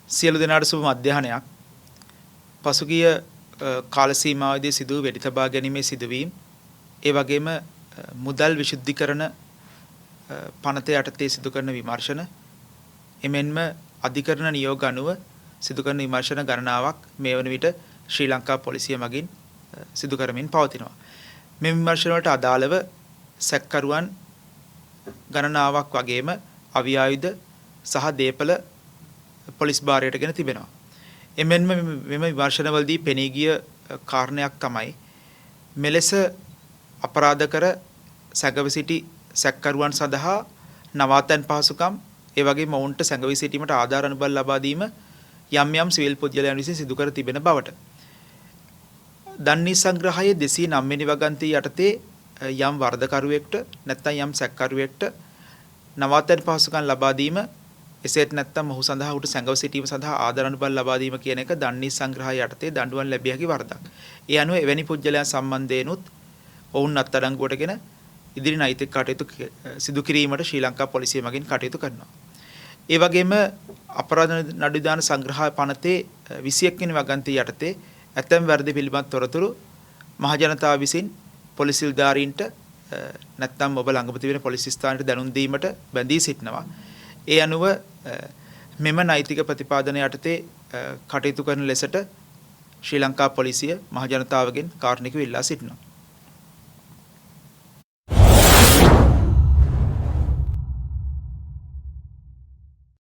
සියලු දෙනාට සුබ මධ්‍යහනයක්. පසුගිය කාල සීමාවේදී සිදු වූ වෙඩි තබා ගැනීමේ සිදුවීම් ඒ වගේම මුදල් විශුද්ධිකරණ පනත යටතේ සිදු කරන විමර්ශන එමෙන්ම අධිකරණ නියෝග අනුව සිදු කරන විමර්ශන ගණනාවක් මේ වන විට ශ්‍රී ලංකා පොලිසිය මගින් සිදු කරමින් පවතිනවා. මේ විමර්ශන වලට අදාළව සැකකරුවන් ගණනාවක් වගේම අවි ආයුධ සහ දේපල පොලිස් භාරයට ගෙන තිබෙනවා. එමෙන්ම මෙම විමර්ශනවලදී පෙනී ගිය කාරණයක් තමයි මෙලෙස අපරාධ කර සැඟවි සිටි සැකකරුවන් සඳහා නවාතැන් පහසුකම් ඒ වගේම ඔවුන්ට සැඟවි සිටීමට ආධාර අනුබල ලබා දීම යම් යම් සිවිල් පුද්ගලයන් විසින් සිදු කර තිබෙන බවට. දන්නේ සංග්‍රහයේ 209 වෙනි වගන්තිය යටතේ යම් වරදකරුවෙක්ට නැත්නම් යම් සැකකරුවෙක්ට නවාතැන් පහසුකම් ලබා දීම එසේත් නැත්නම් ඔහු සඳහා උට සැඟව සිටීම සඳහා ආධාර අනුබල ලබා දීම කියන එක දන්නේ සංග්‍රහය යටතේ දඬුවම් ලැබිය හැකි වරදක්. ඒ අනුව එවැනි පුද්ගලයන් සම්බන්ධයෙන්ුත් ඔවුන් අත්අඩංගුවටගෙන ඉදිරි නෛතික කටයුතු සිදු කිරීමට ශ්‍රී ලංකා පොලිසිය මගින් කටයුතු කරනවා. ඒ වගේම අපරාධ නඩු විධාන සංග්‍රහ පනතේ 21 වෙනි වගන්තිය යටතේ ඇතැම් වැරදි පිළිබඳ තොරතුරු මහ ජනතාව විසින් පොලිස් නිලධාරීන්ට නැත්නම් ඔබ ළඟම තිබෙන පොලිස් ස්ථානයට දැනුම් දීමට බැඳී සිටිනවා. ඒ අනුව මෙම නෛතික ප්‍රතිපාදන යටතේ කටයුතු කරන ලෙසට ශ්‍රී ලංකා පොලිසිය මහ ජනතාවගෙන් කාරුණිකව ඉල්ලා සිටිනවා.